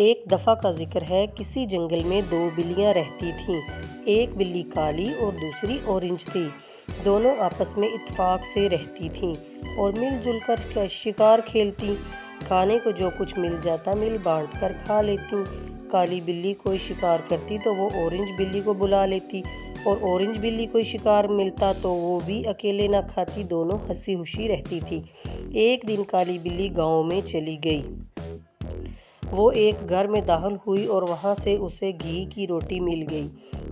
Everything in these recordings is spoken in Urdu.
ایک دفعہ کا ذکر ہے، کسی جنگل میں دو بلیاں رہتی تھیں۔ ایک بلی کالی اور دوسری اورنج تھی۔ دونوں آپس میں اتفاق سے رہتی تھیں اور مل جل کر شکار کھیلتی۔ کھانے کو جو کچھ مل جاتا مل بانٹ کر کھا لیتی۔ کالی بلی کوئی شکار کرتی تو وہ اورنج بلی کو بلا لیتی، اور اورنج بلی کوئی شکار ملتا تو وہ بھی اکیلے نہ کھاتی، دونوں ہنسی خوشی رہتی تھی۔ ایک دن کالی بلی گاؤں میں چلی گئی۔ وہ ایک گھر میں داخل ہوئی اور وہاں سے اسے گھی کی روٹی مل گئی۔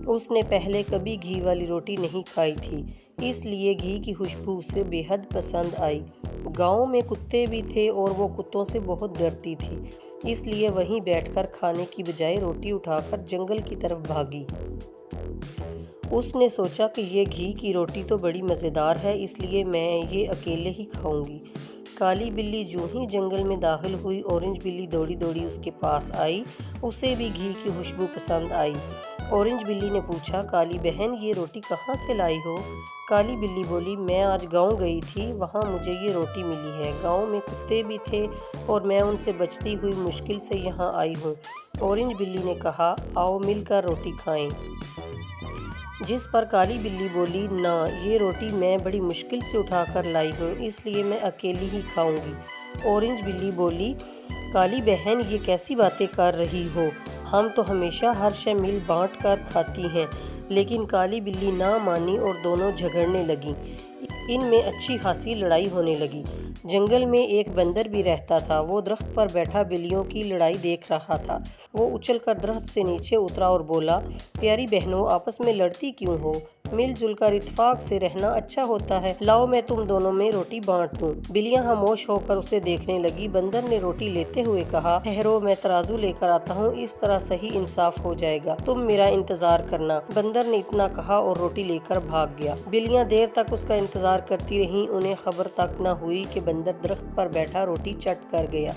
اس نے پہلے کبھی گھی والی روٹی نہیں کھائی تھی، اس لیے گھی کی خوشبو اسے بے حد پسند آئی۔ گاؤں میں کتے بھی تھے اور وہ کتوں سے بہت ڈرتی تھی، اس لیے وہیں بیٹھ کر کھانے کی بجائے روٹی اٹھا کر جنگل کی طرف بھاگی۔ اس نے سوچا کہ یہ گھی کی روٹی تو بڑی مزیدار ہے، اس لیے میں یہ اکیلے ہی کھاؤں گی۔ کالی بلی جو ہی جنگل میں داخل ہوئی، اورنج بلی دوڑی دوڑی اس کے پاس آئی، اسے بھی گھی کی خوشبو پسند آئی۔ اورنج بلی نے پوچھا، کالی بہن یہ روٹی کہاں سے لائی ہو؟ کالی بلی بولی، میں آج گاؤں گئی تھی، وہاں مجھے یہ روٹی ملی ہے۔ گاؤں میں کتے بھی تھے اور میں ان سے بچتی ہوئی مشکل سے یہاں آئی ہوں۔ اورنج بلی نے کہا، آؤ مل کر روٹی کھائیں۔ جس پر کالی بلی بولی، نہ، یہ روٹی میں بڑی مشکل سے اٹھا کر لائی ہوں، اس لیے میں اکیلی ہی کھاؤں گی۔ اورنج بلی بولی، کالی بہن یہ کیسی باتیں کر رہی ہو؟ ہم تو ہمیشہ ہر شے مل بانٹ کر کھاتی ہیں۔ لیکن کالی بلی نہ مانی اور دونوں جھگڑنے لگیں۔ ان میں اچھی خاصی لڑائی ہونے لگی۔ جنگل میں ایک بندر بھی رہتا تھا، وہ درخت پر بیٹھا بلیوں کی لڑائی دیکھ رہا تھا۔ وہ اچھل کر درخت سے نیچے اترا اور بولا، پیاری بہنوں، آپس میں لڑتی کیوں ہو؟ مل جل کر اتفاق سے رہنا اچھا ہوتا ہے، لاؤ میں تم دونوں میں روٹی بانٹ دوں۔ بلیاں خاموش ہو کر اسے دیکھنے لگی۔ بندر نے روٹی لیتے ہوئے کہا، ٹھہرو، میں ترازو لے کر آتا ہوں، اس طرح صحیح انصاف ہو جائے گا، تم میرا انتظار کرنا۔ بندر نے اتنا کہا اور روٹی لے کر بھاگ گیا۔ بلیاں دیر تک اس کا انتظار کرتی رہیں، انہیں خبر تک نہ ہوئی کہ بندر درخت پر بیٹھا روٹی چٹ کر گیا۔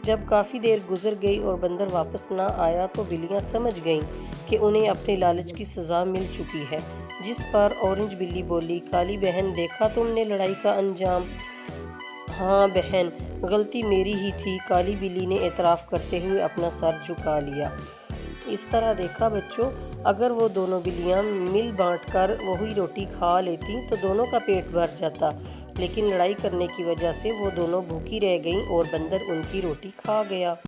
جب کافی دیر گزر گئی اور بندر واپس نہ آیا تو بلیاں سمجھ گئیں کہ انہیں اپنے لالچ کی سزا مل چکی ہے۔ جس پر اورنج بلی بولی، کالی بہن دیکھا تم نے لڑائی کا انجام؟ ہاں بہن، غلطی میری ہی تھی، کالی بلی نے اعتراف کرتے ہوئے اپنا سر جھکا لیا۔ اس طرح دیکھا بچوں، اگر وہ دونوں بلیاں مل بانٹ کر وہی روٹی کھا لیتی تو دونوں کا پیٹ بھر جاتا، لیکن لڑائی کرنے کی وجہ سے وہ دونوں بھوکی رہ گئیں اور بندر ان کی روٹی کھا گیا۔